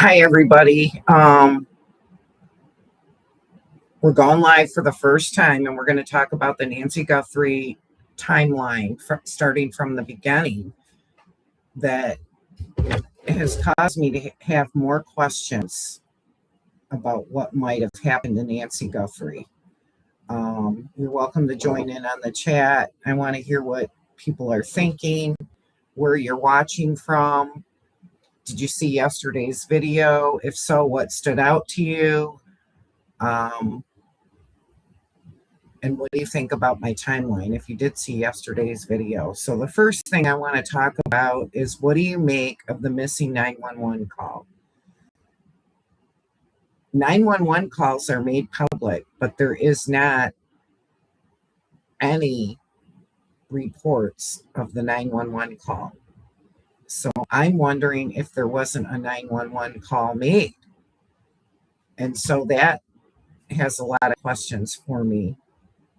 Hi, everybody. We're going live for the first time, and we're going to talk about the Nancy Guthrie timeline starting from the beginning that has caused me to have more questions about what might have happened to Nancy Guthrie. You're welcome to join in on the chat. I want to hear what people are thinking, where you're watching from. Did you see yesterday's video? If so, what stood out to you? And what do you think about my timeline if you did see yesterday's video? So the first thing I want to talk about is, what do you make of the missing 911 call? 911 calls are made public, but there is not any reports of the 911 call. So I'm wondering if there wasn't a 911 call made. And so that has a lot of questions for me.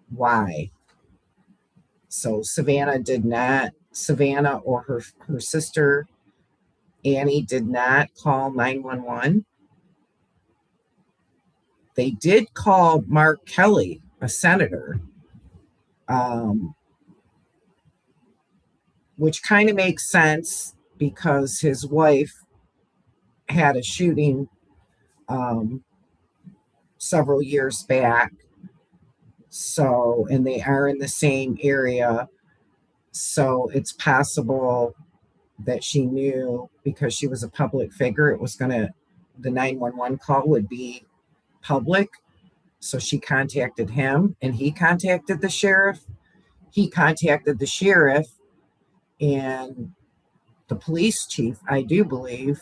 Why? So Savannah or her sister Annie did not call 911. They did call Mark Kelly, a senator, which kind of makes sense because his wife had a shooting several years back. So, and they are in the same area. So it's possible that she knew, because she was a public figure, the 911 call would be public. So she contacted him, and he contacted the sheriff. He contacted the sheriff and the police chief, I do believe.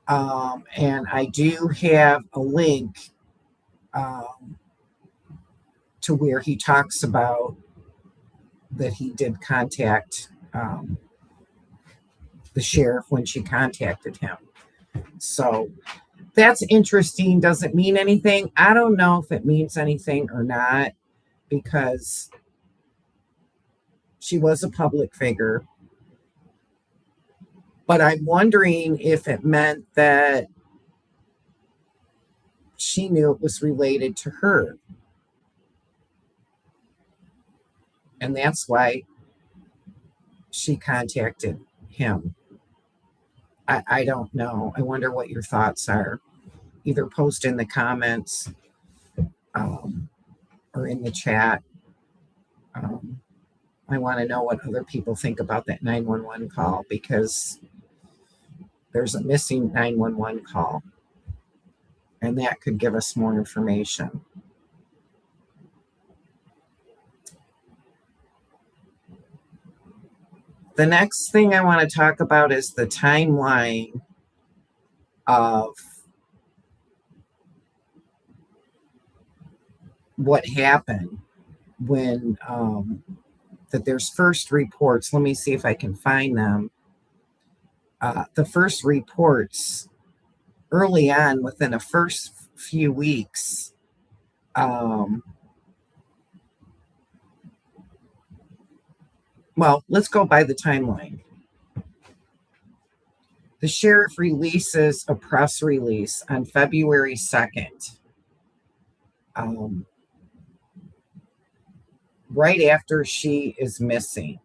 And I do have a link to where he talks about that he did contact the sheriff when she contacted him. So that's interesting. Does it mean anything? I don't know if it means anything or not, because she was a public figure. But I'm wondering if it meant that she knew it was related to her. And that's why she contacted him. I don't know. I wonder what your thoughts are. Either post in the comments or in the chat. I want to know what other people think about that 911 call, because there's a missing 911 call, and that could give us more information. The next thing I want to talk about is the timeline of what happened when that there's first reports. Let me see if I can find them. The first reports early on, within the first few weeks, well, let's go by the timeline. The sheriff releases a press release on February 2nd, right after she is missing.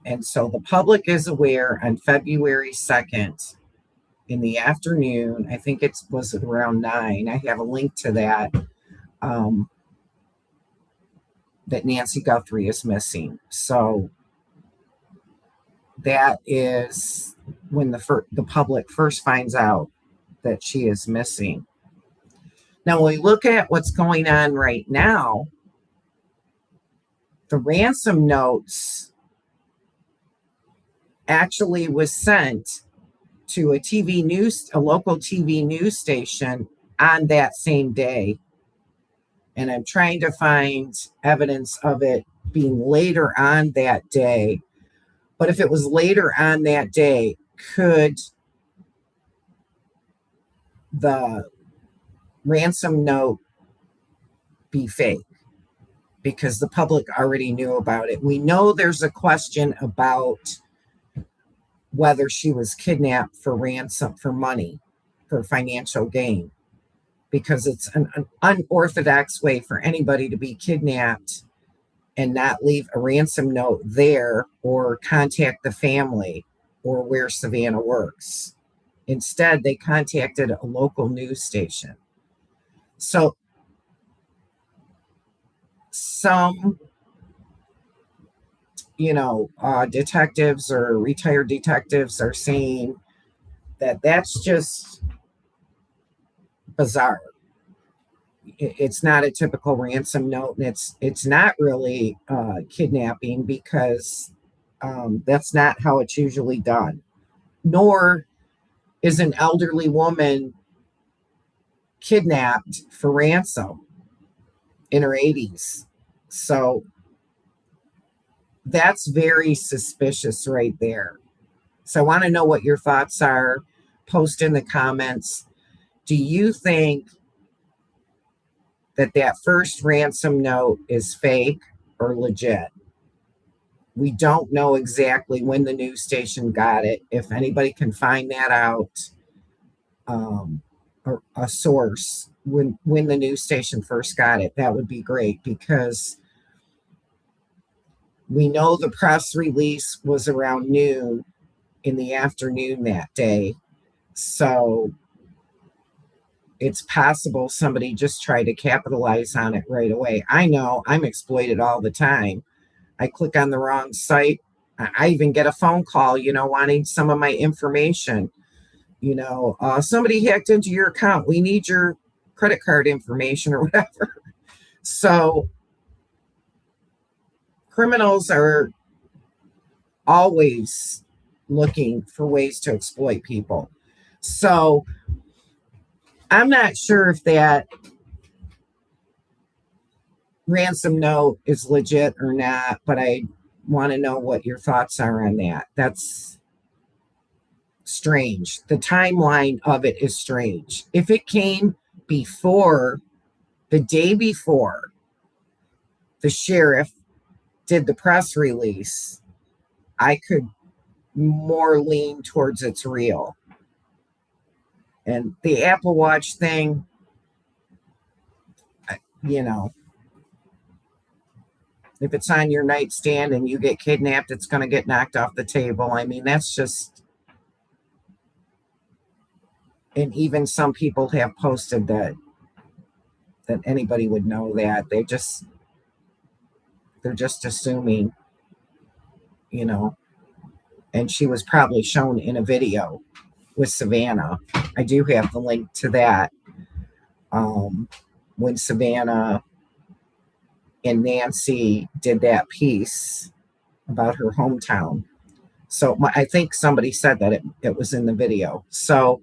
And so the public is aware on February 2nd in the afternoon. I think it was around 9. I have a link to that, that Nancy Guthrie is missing. So that is when the public first finds out that she is missing. Now, when we look at what's going on right now, the ransom notes actually was sent to a local TV news station on that same day. And I'm trying to find evidence of it being later on that day. But if it was later on that day, could the ransom note be fake? Because the public already knew about it. We know there's a question about whether she was kidnapped for ransom, for money, for financial gain, because it's an unorthodox way for anybody to be kidnapped and not leave a ransom note there or contact the family or where Savannah works. Instead, they contacted a local news station. So some, detectives or retired detectives are saying that that's just bizarre. It's not a typical ransom note, and it's not really kidnapping, because that's not how it's usually done. Nor is an elderly woman kidnapped for ransom in her 80s. So that's very suspicious right there. So I want to know what your thoughts are. Post in the comments. Do you think that first ransom note is fake or legit? We don't know exactly when the news station got it. If anybody can find that out, or a source when the news station first got it, that would be great, because we know the press release was around noon in the afternoon that day. So it's possible somebody just tried to capitalize on it right away. I know I'm exploited all the time. I click on the wrong site. I even get a phone call, wanting some of my information. Somebody hacked into your account. We need your credit card information or whatever. So criminals are always looking for ways to exploit people. So I'm not sure if that ransom note is legit or not, but I want to know what your thoughts are on that. That's strange. The timeline of it is strange. If it came before, the day before the sheriff did the press release, I could more lean towards it's real. And the Apple Watch thing, if it's on your nightstand and you get kidnapped, it's going to get knocked off the table. I mean, that's just, and even some people have posted that anybody would know that. They're just assuming, and she was probably shown in a video with Savannah. I do have the link to that. When Savannah and Nancy did that piece about her hometown. So I think somebody said that it was in the video. So,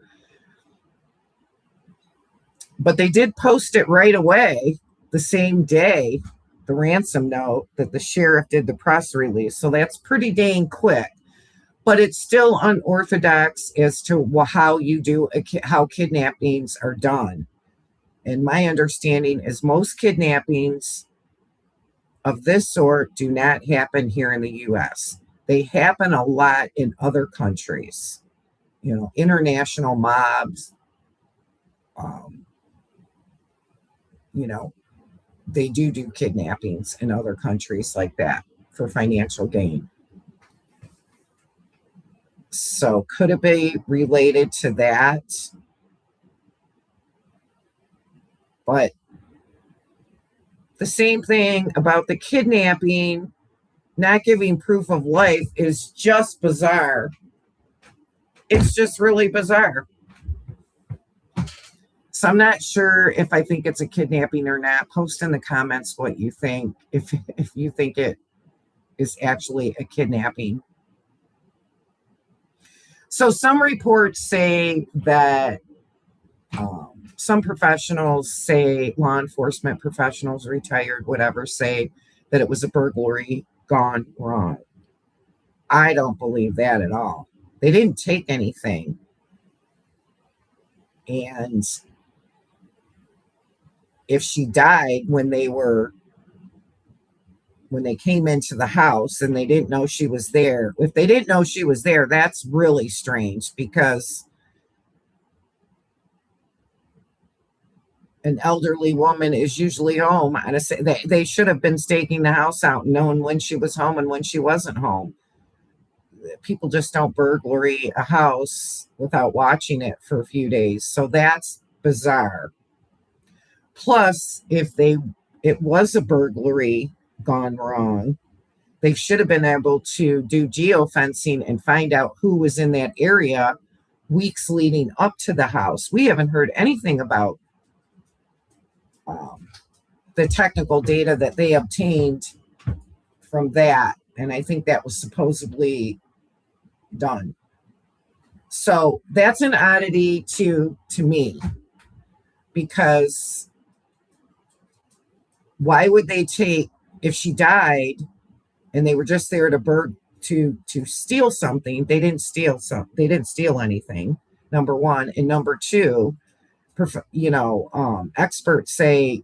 but they did post it right away the same day, the ransom note, that the sheriff did the press release. So that's pretty dang quick. But it's still unorthodox as to how kidnappings are done. And my understanding is most kidnappings of this sort do not happen here in the U.S. They happen a lot in other countries, international mobs. They do kidnappings in other countries like that for financial gain. So could it be related to that? But the same thing about the kidnapping, not giving proof of life, is just bizarre. It's just really bizarre. So I'm not sure if I think it's a kidnapping or not. Post in the comments what you think, if you think it is actually a kidnapping. So some reports say that some professionals say, law enforcement professionals, retired, whatever, say that it was a burglary gone wrong. I don't believe that at all. They didn't take anything. And if she died when they were when they came into the house and they didn't know she was there. If they didn't know she was there, that's really strange, because an elderly woman is usually home. They should have been staking the house out and knowing when she was home and when she wasn't home. People just don't burglary a house without watching it for a few days. So that's bizarre. Plus, if it was a burglary gone wrong, they should have been able to do geofencing and find out who was in that area weeks leading up to the house. We haven't heard anything about the technical data that they obtained from that. And I think that was supposedly done. So that's an oddity to me, because why would they take, if she died and they were just there to steal something, they didn't steal anything, number one. And number two, experts say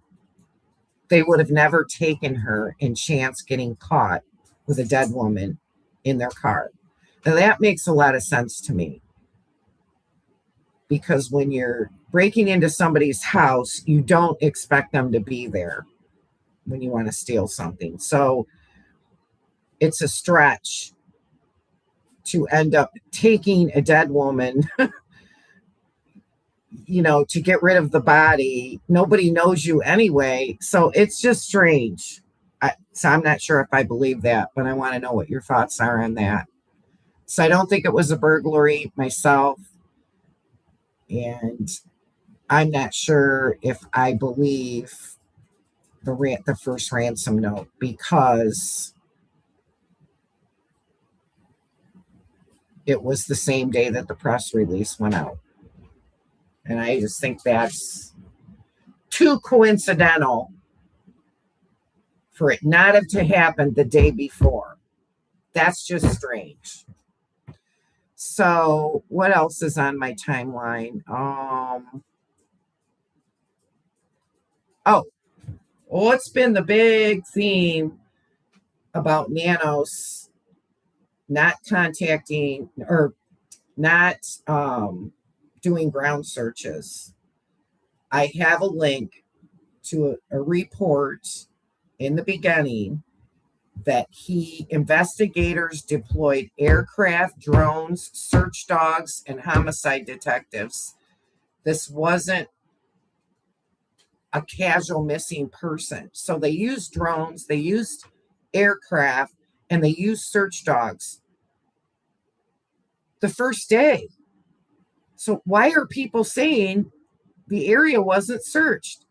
they would have never taken her and chance getting caught with a dead woman in their car. Now that makes a lot of sense to me, because when you're breaking into somebody's house, you don't expect them to be there when you want to steal something. So it's a stretch to end up taking a dead woman, to get rid of the body. Nobody knows you anyway. So it's just strange. So I'm not sure if I believe that, but I want to know what your thoughts are on that. So I don't think it was a burglary myself. And I'm not sure if I believe the first ransom note, because it was the same day that the press release went out. And I just think that's too coincidental for it not to happen the day before. That's just strange. So what else is on my timeline? What's been the big theme about Nanos not contacting or not doing ground searches? I have a link to a report in the beginning that investigators deployed aircraft, drones, search dogs, and homicide detectives. This wasn't a casual missing person. So they used drones, they used aircraft, and they used search dogs the first day. So why are people saying the area wasn't searched?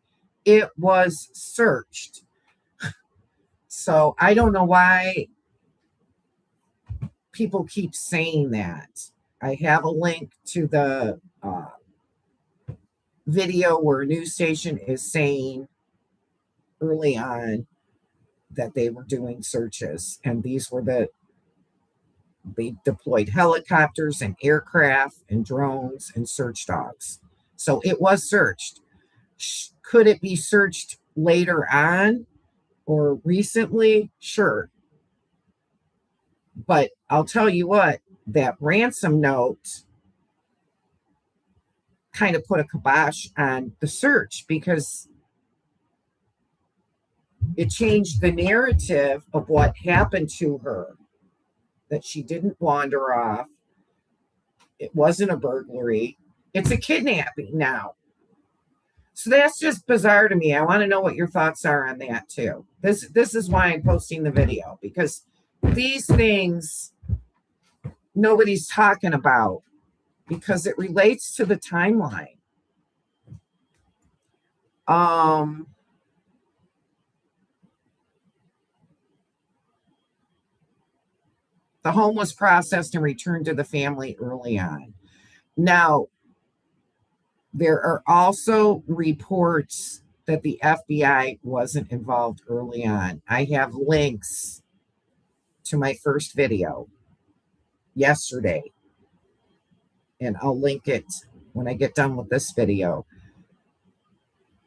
It was searched. So I don't know why people keep saying that. I have a link to the video where a news station is saying early on that they were doing searches, and they deployed helicopters and aircraft and drones and search dogs. So it was searched. Could it be searched later on or recently? Sure. But I'll tell you what, that ransom note kind of put a kibosh on the search, because it changed the narrative of what happened to her, that she didn't wander off. It wasn't a burglary. It's a kidnapping now. So that's just bizarre to me. I want to know what your thoughts are on that too. This is why I'm posting the video, because these things nobody's talking about, because it relates to the timeline. The home was processed and returned to the family early on. Now, there are also reports that the FBI wasn't involved early on. I have links to my first video yesterday, and I'll link it when I get done with this video.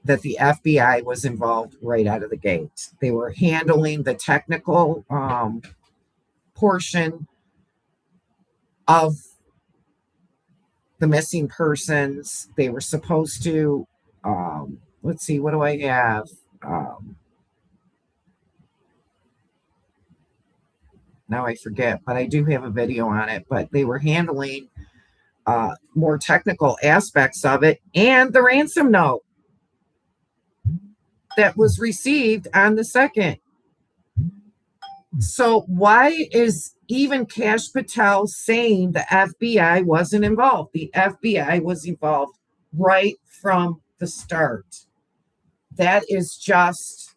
that the FBI was involved right out of the gate. They were handling the technical portion of the missing persons. They were supposed to, let's see, what do I have? Now I forget, but I do have a video on it. But they were handling more technical aspects of it, and the ransom note that was received on the 2nd. So why is even Kash Patel saying the FBI wasn't involved? The FBI was involved right from the start. That is just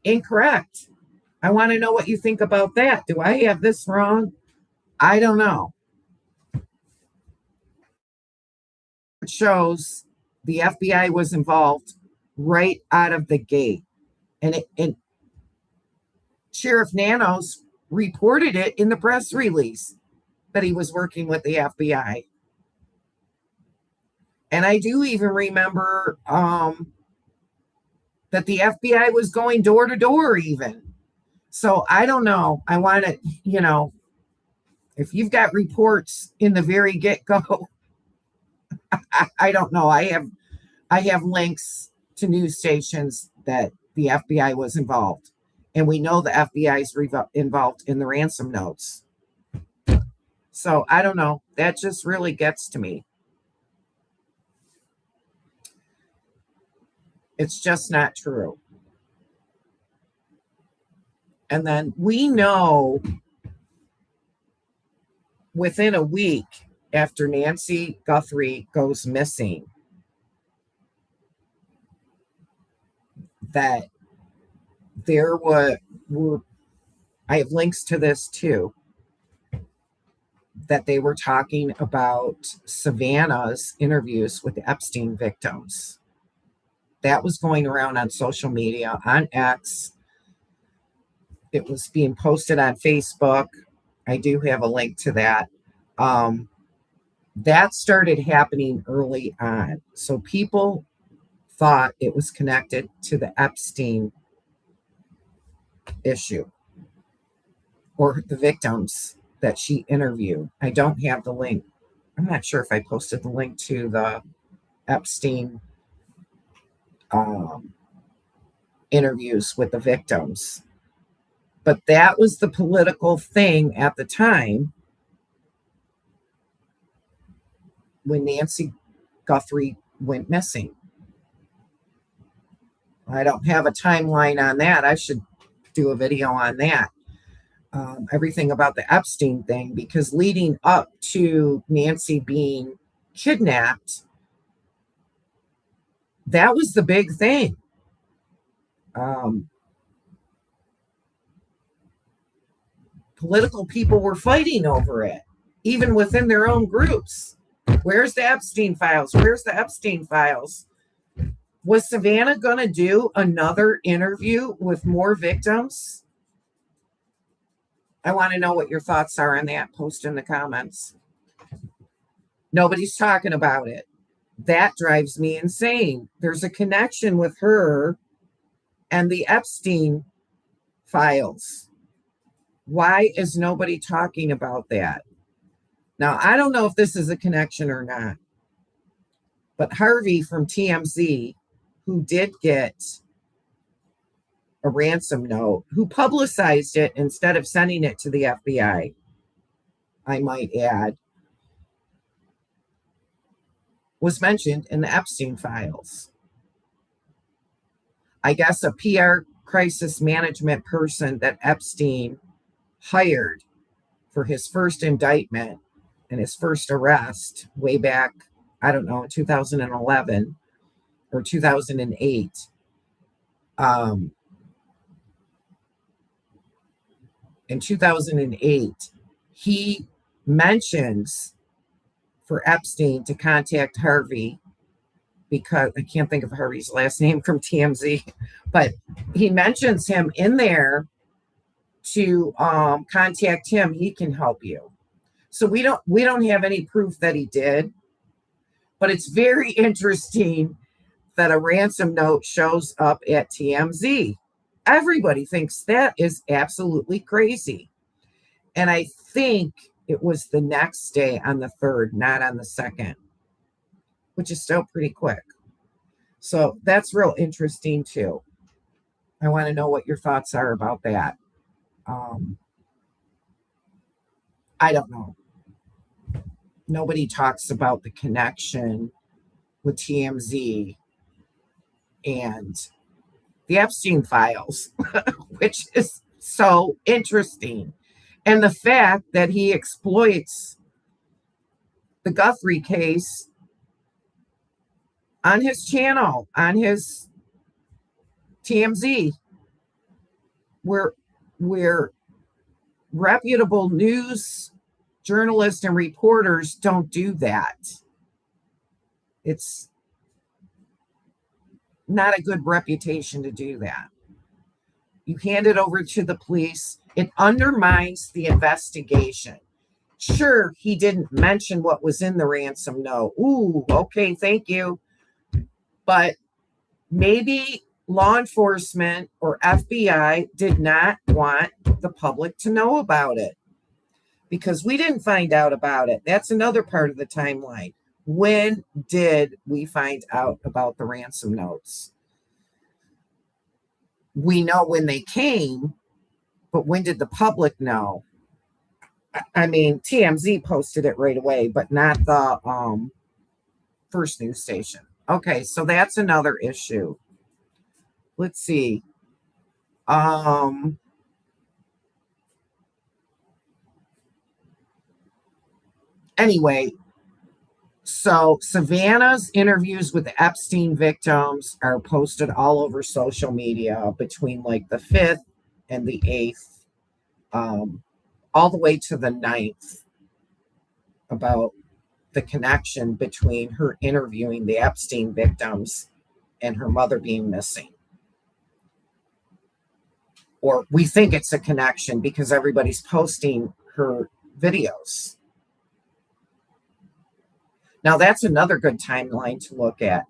incorrect. I want to know what you think about that. Do I have this wrong? I don't know. It shows the FBI was involved right out of the gate. And Sheriff Nanos reported it in the press release that he was working with the FBI. And I do even remember that the FBI was going door to door even. So I don't know. I want to, if you've got reports in the very get-go, I don't know. I have links to news stations that the FBI was involved. And we know the FBI is involved in the ransom notes. So I don't know. That just really gets to me. It's just not true. And then we know within a week after Nancy Guthrie goes missing that there were I have links to this too, that they were talking about Savannah's interviews with the Epstein victims. That was going around on social media, on X. It was being posted on Facebook. I do have a link to that. That started happening early on. So people thought it was connected to the Epstein issue or the victims that she interviewed. I don't have the link. I'm not sure if I posted the link to the Epstein interviews with the victims. But that was the political thing at the time when Nancy Guthrie went missing. I don't have a timeline on that. I should do a video on that. Everything about the Epstein thing, because leading up to Nancy being kidnapped, that was the big thing. Political people were fighting over it, even within their own groups. Where's the Epstein files? Where's the Epstein files? Was Savannah going to do another interview with more victims? I want to know what your thoughts are on that. Post in the comments. Nobody's talking about it. That drives me insane. There's a connection with her and the Epstein files. Why is nobody talking about that? Now, I don't know if this is a connection or not, but Harvey from TMZ, who did get a ransom note, who publicized it instead of sending it to the FBI, I might add, was mentioned in the Epstein files. I guess a PR crisis management person that Epstein hired for his first indictment and his first arrest way back, I don't know, in 2011 or 2008. In 2008, he mentions for Epstein to contact Harvey, because I can't think of Harvey's last name from TMZ, but he mentions him in there to contact him. He can help you. So we don't have any proof that he did, but it's very interesting that a ransom note shows up at TMZ. Everybody thinks that is absolutely crazy. And I think it was the next day on the 3rd, not on the 2nd, which is still pretty quick. So that's real interesting too. I want to know what your thoughts are about that. I don't know. Nobody talks about the connection with TMZ and the Epstein files, which is so interesting. And the fact that he exploits the Guthrie case on his channel, on his TMZ, where reputable news journalists and reporters don't do that. It's not a good reputation to do that. You hand it over to the police. It undermines the investigation. Sure, he didn't mention what was in the ransom note. Ooh, okay, thank you. But maybe law enforcement or FBI did not want the public to know about it because we didn't find out about it. That's another part of the timeline. When did we find out about the ransom notes? We know when they came, but when did the public know? I mean, TMZ posted it right away, but not the first news station. Okay, so that's another issue. Let's see. Anyway, so Savannah's interviews with the Epstein victims are posted all over social media between like the 5th and the 8th, all the way to the 9th, about the connection between her interviewing the Epstein victims and her mother being missing. Or we think it's a connection because everybody's posting her videos. Now, that's another good timeline to look at.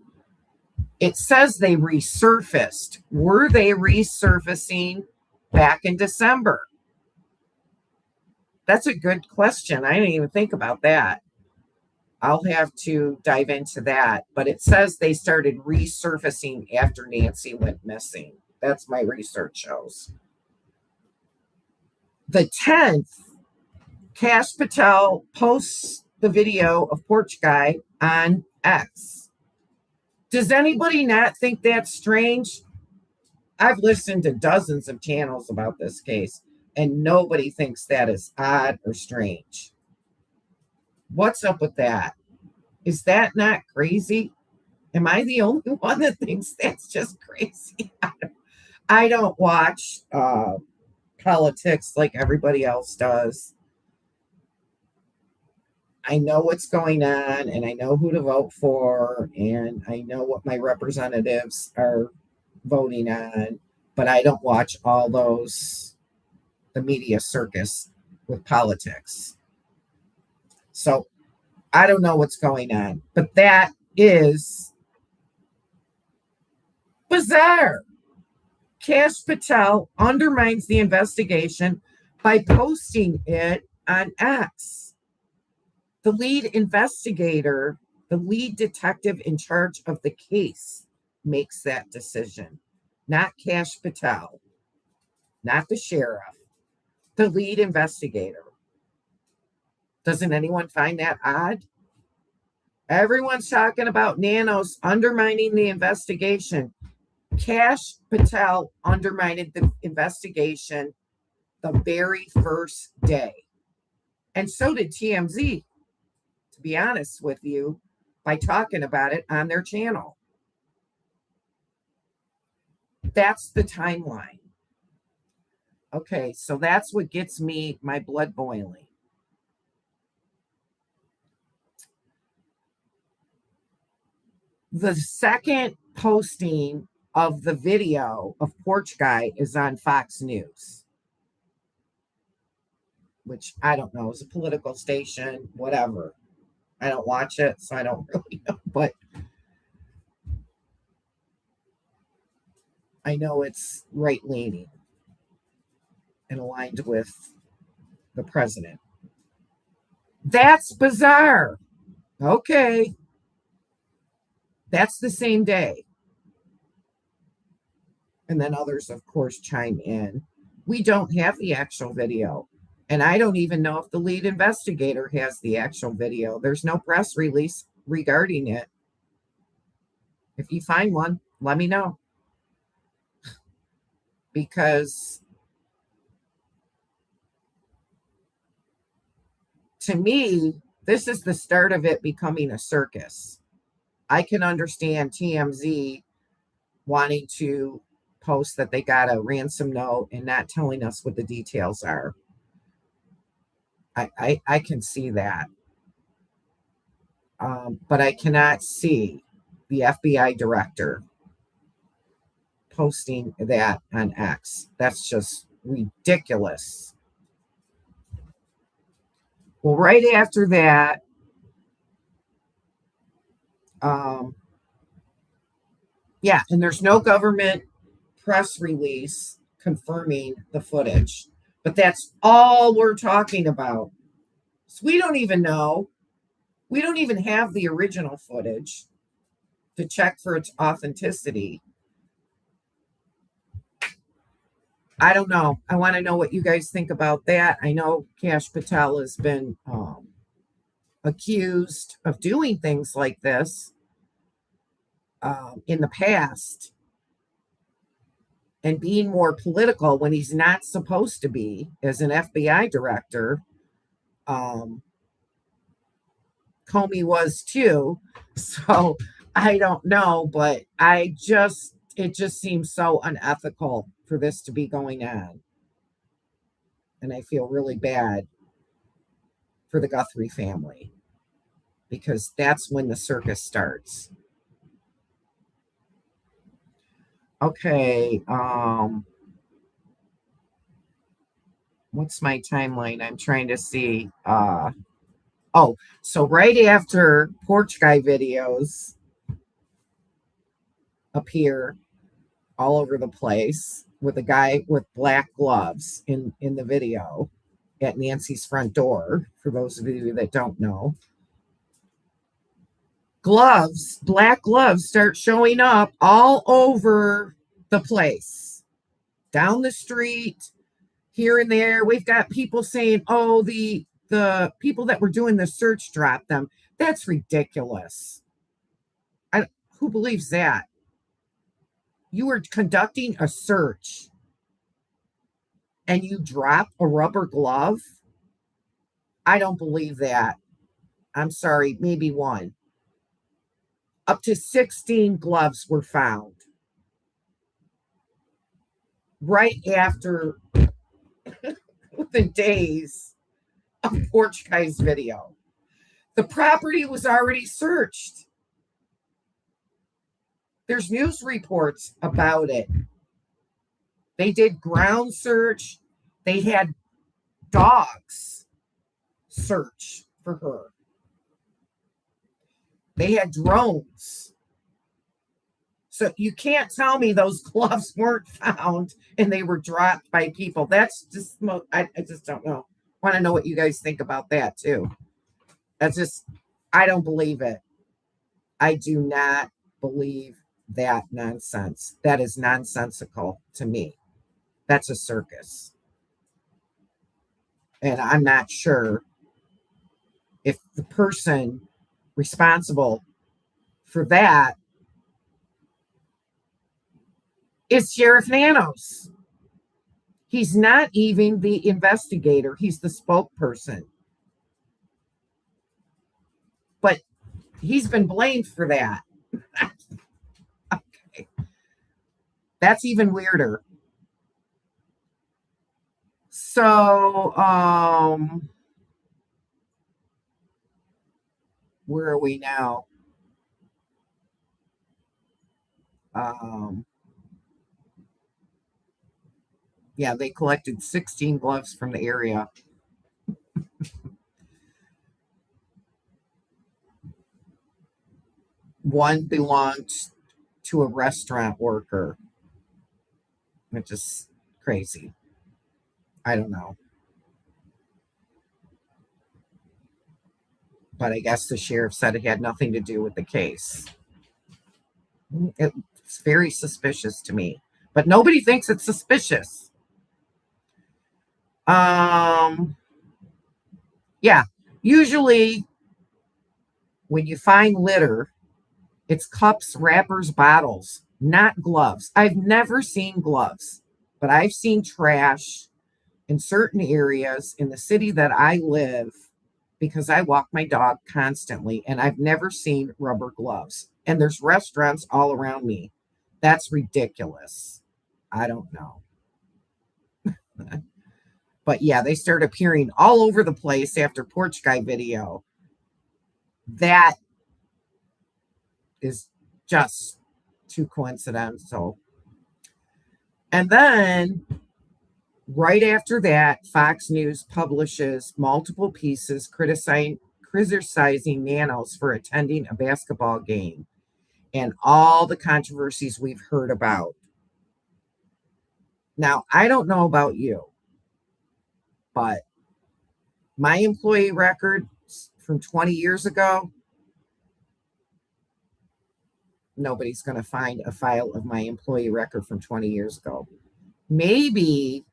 It says they resurfaced. Were they resurfacing back in December? That's a good question. I didn't even think about that. I'll have to dive into that. But it says they started resurfacing after Nancy went missing. That's my research shows. The 10th, Kash Patel posts the video of Porch Guy on X. Does anybody not think that's strange? I've listened to dozens of channels about this case, and nobody thinks that is odd or strange. What's up with that? Is that not crazy? Am I the only one that thinks that's just crazy? I don't watch politics like everybody else does. I know what's going on, and I know who to vote for, and I know what my representatives are voting on, but I don't watch all the media circus with politics. So I don't know what's going on, but that is bizarre. Kash Patel undermines the investigation by posting it on X. The lead investigator, the lead detective in charge of the case, makes that decision, not Kash Patel, not the sheriff, the lead investigator. Doesn't anyone find that odd? Everyone's talking about Nanos undermining the investigation. Kash Patel undermined the investigation the very first day. And so did TMZ, to be honest with you, by talking about it on their channel. That's the timeline. Okay, so that's what gets me my blood boiling. The second posting of the video of Porch Guy is on Fox News, which I don't know, is a political station, whatever. I don't watch it, so I don't really know. But I know it's right-leaning and aligned with the president. That's bizarre. Okay. That's the same day. And then others, of course, chime in. We don't have the actual video. And I don't even know if the lead investigator has the actual video. There's no press release regarding it. If you find one, let me know. Because to me, this is the start of it becoming a circus. I can understand TMZ wanting to post that they got a ransom note and not telling us what the details are. I can see that. But I cannot see the FBI director posting that on X. That's just ridiculous. Well, right after that, yeah, and there's no government press release confirming the footage, but that's all we're talking about. So we don't even know. We don't even have the original footage to check for its authenticity. I don't know. I want to know what you guys think about that. I know Kash Patel has been accused of doing things like this in the past and being more political when he's not supposed to be as an FBI director. Comey was too. So I don't know, but it just seems so unethical for this to be going on. And I feel really bad for the Guthrie family because that's when the circus starts. Okay, what's my timeline? I'm trying to see. So right after porch guy videos appear all over the place with a guy with black gloves in the video at Nancy's front door, for those of you that don't know. Black gloves start showing up all over the place, down the street, here and there. We've got people saying, oh, the people that were doing the search dropped them. That's ridiculous. Who believes that? You were conducting a search and you drop a rubber glove? I don't believe that. I'm sorry, maybe one. Up to 16 gloves were found right after within days of Porch Guy's video. The property was already searched. There's news reports about it. They did ground search. They had dogs search for her. They had drones. So you can't tell me those gloves weren't found and they were dropped by people. That's just, I just don't know. I want to know what you guys think about that too. I don't believe it. I do not believe that nonsense. That is nonsensical to me. That's a circus. And I'm not sure if the person responsible for that is Sheriff Nanos. He's not even the investigator. He's the spokesperson. But he's been blamed for that. Okay. That's even weirder. So, where are we now? Yeah, they collected 16 gloves from the area. One belonged to a restaurant worker. which is crazy. I don't know. But I guess the sheriff said it had nothing to do with the case. It's very suspicious to me, but nobody thinks it's suspicious. Yeah, usually when you find litter, it's cups, wrappers, bottles, not gloves. I've never seen gloves, but I've seen trash in certain areas in the city that I live because I walk my dog constantly, and I've never seen rubber gloves. And there's restaurants all around me. That's ridiculous. I don't know. But yeah, they start appearing all over the place after Porch Guy video. That is just too coincidental. And then right after that, Fox News publishes multiple pieces criticizing Nanos for attending a basketball game and all the controversies we've heard about. Now, I don't know about you, but my employee records from 20 years ago, nobody's going to find a file of my employee record from 20 years ago. Maybe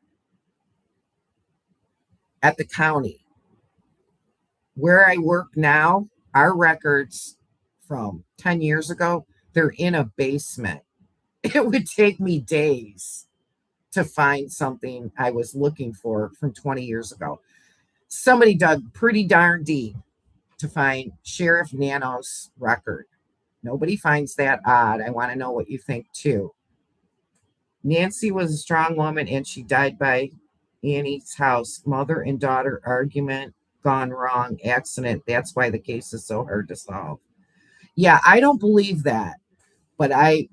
at the county where I work now, our records from 10 years ago, they're in a basement. It would take me days to find something I was looking for from 20 years ago. Somebody dug pretty darn deep to find Sheriff Nano's record. Nobody finds that odd. I want to know what you think too. Nancy was a strong woman and she died by Annie's house. Mother and daughter argument gone wrong, accident. That's why the case is so hard to solve. Yeah, I don't believe that, but I'd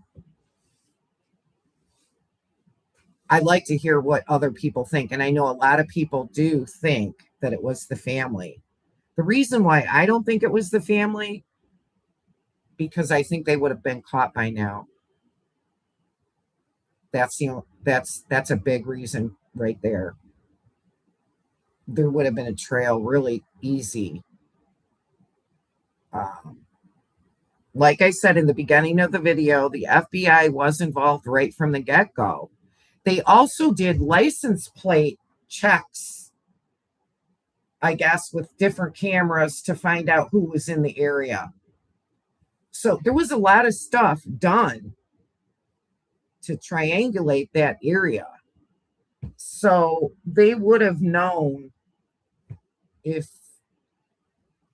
like to hear what other people think. And I know a lot of people do think that it was the family. The reason why I don't think it was the family, because I think they would have been caught by now. That's a big reason right there. There would have been a trail really easy. Like I said in the beginning of the video, the FBI was involved right from the get-go. They also did license plate checks, I guess, with different cameras to find out who was in the area. So there was a lot of stuff done to triangulate that area. So they would have known if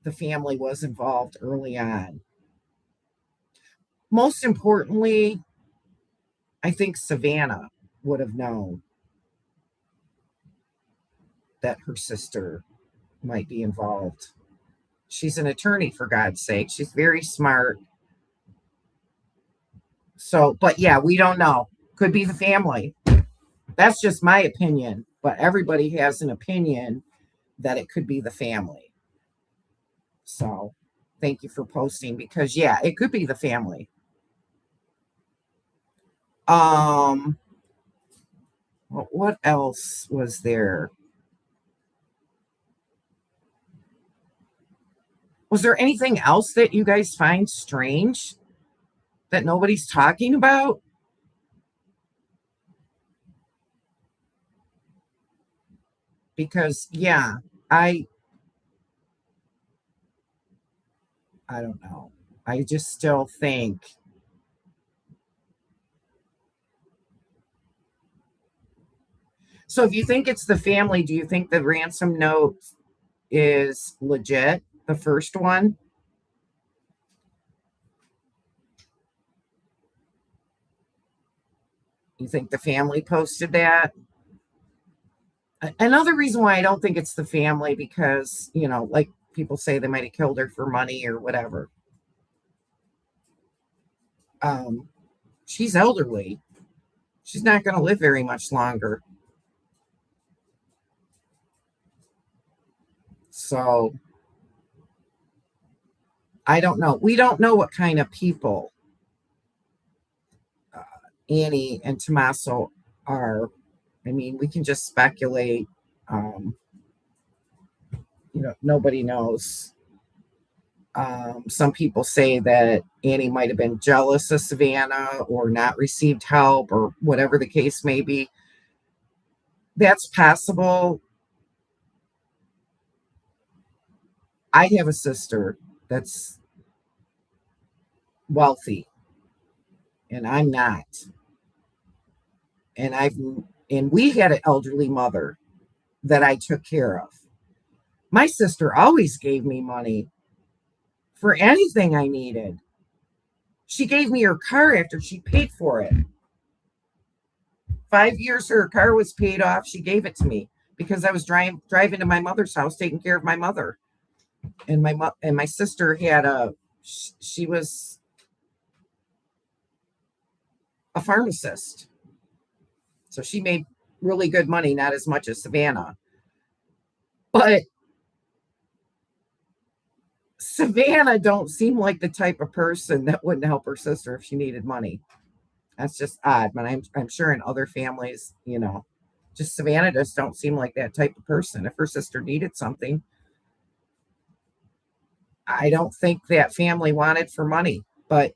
the family was involved early on. Most importantly, I think Savannah would have known that her sister might be involved. She's an attorney, for God's sake. She's very smart. So, but yeah, we don't know. Could be the family. That's just my opinion, but everybody has an opinion that it could be the family. So, thank you for posting, because yeah, it could be the family. What else was there? Was there anything else that you guys find strange that nobody's talking about? Because yeah, I don't know. I just still think so. If you think it's the family, do you think the ransom note is legit? The first one? You think the family posted that? Another reason why I don't think it's the family, because, like people say they might have killed her for money or whatever. She's elderly. She's not going to live very much longer. So I don't know. We don't know what kind of people Annie and Tommaso are. I mean, we can just speculate. Nobody knows. Some people say that Annie might have been jealous of Savannah or not received help or whatever the case may be. That's possible. I have a sister that's wealthy and I'm not. And we had an elderly mother that I took care of. My sister always gave me money for anything I needed. She gave me her car after she paid for it. 5 years her car was paid off. She gave it to me because I was driving to my mother's house taking care of my mother. And my sister she was a pharmacist. So she made really good money, not as much as Savannah. But Savannah don't seem like the type of person that wouldn't help her sister if she needed money. That's just odd, but I'm sure in other families, just Savannah just don't seem like that type of person. If her sister needed something, I don't think that family wanted for money. But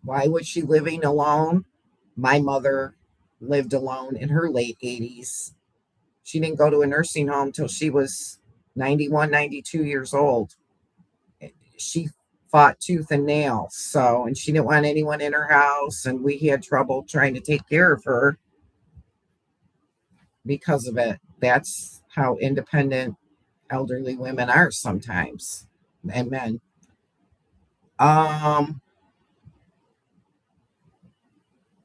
why was she living alone? My mother lived alone in her late 80s. She didn't go to a nursing home till she was 91, 92 years old. She fought tooth and nail. And she didn't want anyone in her house. And we had trouble trying to take care of her because of it. That's how independent elderly women are sometimes, and men.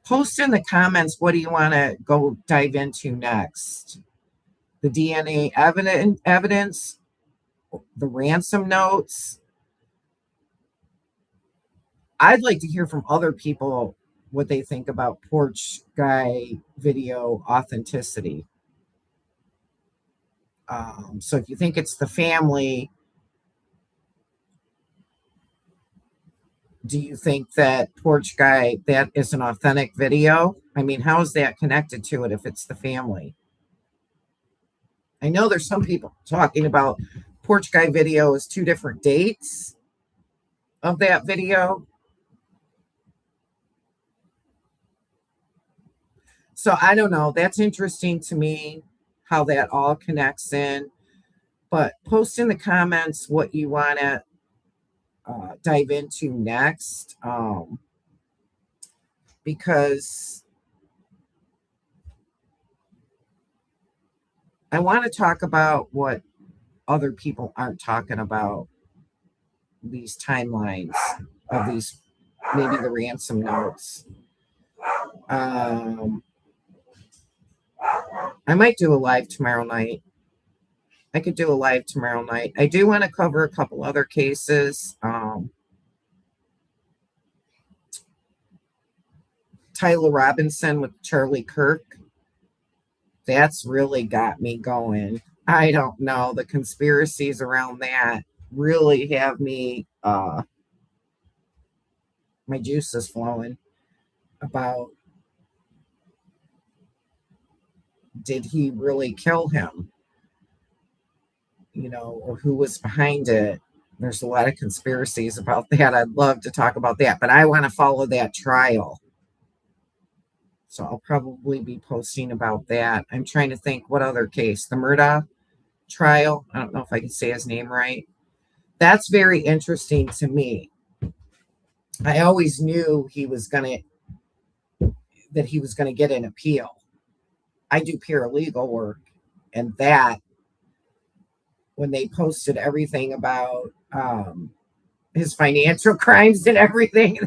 Post in the comments, what do you want to go dive into next? The DNA evidence, the ransom notes. I'd like to hear from other people what they think about porch guy video authenticity. So if you think it's the family, do you think that porch guy, that is an authentic video? I mean, how is that connected to it if it's the family? I know there's some people talking about porch guy video is two different dates of that video. So I don't know. That's interesting to me how that all connects in. But post in the comments what you want to dive into next, because I want to talk about what other people aren't talking about, these timelines of these, maybe the ransom notes. I might do a live tomorrow night. I could do a live tomorrow night. I do want to cover a couple other cases. Tyler Robinson with Charlie Kirk. That's really got me going. I don't know. The conspiracies around that really have me, my juices flowing about, did he really kill him? Or who was behind it? There's a lot of conspiracies about that. I'd love to talk about that, but I want to follow that trial. So I'll probably be posting about that. I'm trying to think what other case. The Murdaugh trial. I don't know if I can say his name right. That's very interesting to me. I always knew that he was gonna get an appeal. I do paralegal work, and that, when they posted everything about his financial crimes and everything,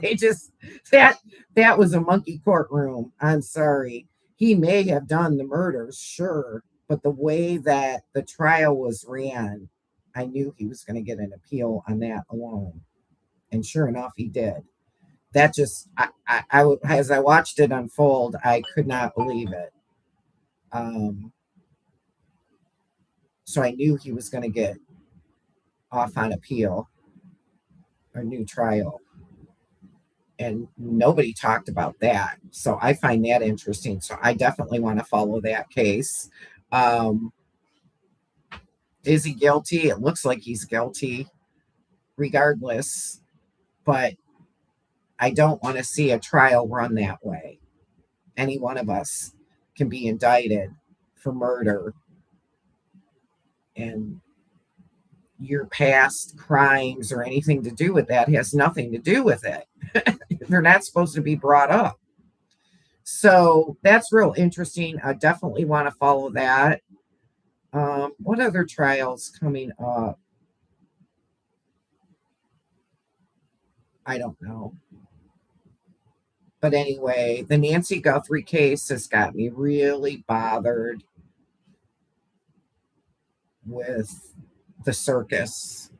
that was a monkey courtroom. I'm sorry. He may have done the murders, sure, but the way that the trial was ran, I knew he was going to get an appeal on that alone. And sure enough, he did. That just, as I watched it unfold, I could not believe it. So I knew he was going to get off on appeal or new trial. And nobody talked about that. So I find that interesting. So I definitely want to follow that case. Um, is he guilty? It looks like he's guilty regardless, but I don't want to see a trial run that way. Any one of us can be indicted for murder, and your past crimes or anything to do with that has nothing to do with it. They're not supposed to be brought up. So that's real interesting. I definitely want to follow that. What other trials coming up? I don't know. But anyway, the Nancy Guthrie case has got me really bothered with the circus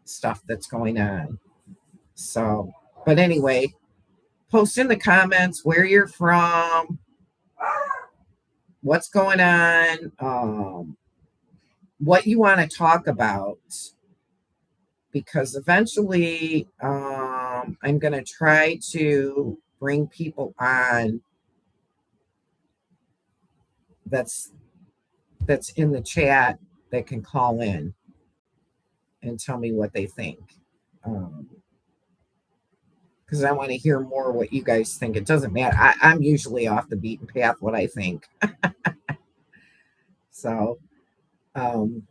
stuff that's going on. So, but anyway, post in the comments where you're from, what's going on, what you want to talk about, because eventually I'm going to try to bring people on that's in the chat that can call in and tell me what they think. Because I want to hear more what you guys think. It doesn't matter. I'm usually off the beaten path what I think. So I'm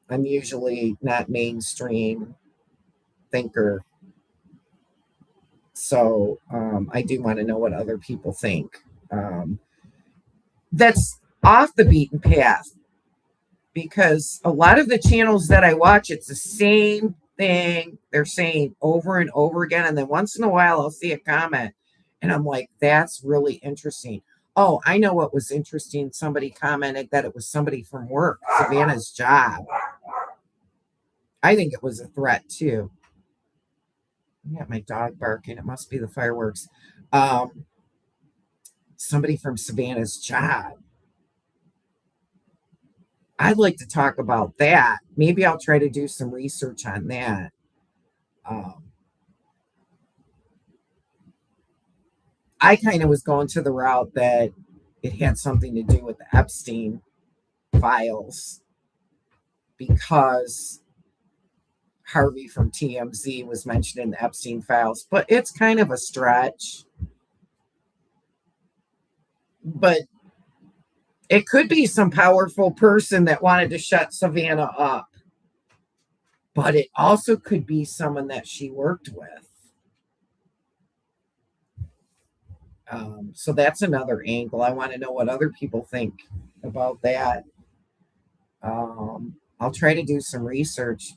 usually not mainstream thinker. So I do want to know what other people think. That's off the beaten path, because a lot of the channels that I watch, it's the same thing they're saying over and over again. And then once in a while, I'll see a comment and I'm like, that's really interesting. Oh, I know what was interesting. Somebody commented that it was somebody from work, Savannah's job. I think it was a threat too. I got my dog barking. It must be the fireworks. Somebody from Savannah's job. I'd like to talk about that. Maybe I'll try to do some research on that. I kind of was going to the route that it had something to do with the Epstein files, because Harvey from TMZ was mentioned in the Epstein files, but it's kind of a stretch. But it could be some powerful person that wanted to shut Savannah up. But it also could be someone that she worked with. So that's another angle. I want to know what other people think about that. I'll try to do some research.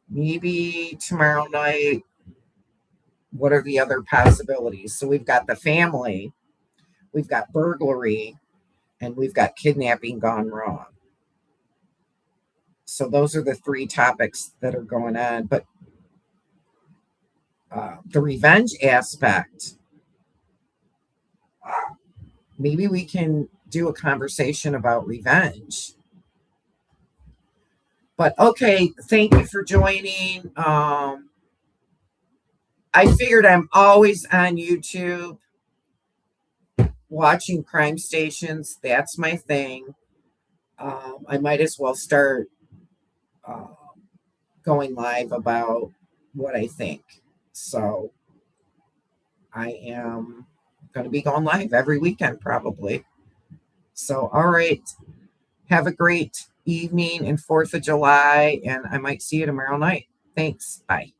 Maybe tomorrow night, what are the other possibilities? So we've got the family, we've got burglary, and we've got kidnapping gone wrong. So those are the three topics that are going on. But the revenge aspect, maybe we can do a conversation about revenge. But okay, thank you for joining. I figured I'm always on YouTube watching crime stations. That's my thing. I might as well start going live about what I think. So I am going to be going live every weekend probably. So, all right. Have a great evening and 4th of July, and I might see you tomorrow night. Thanks. Bye.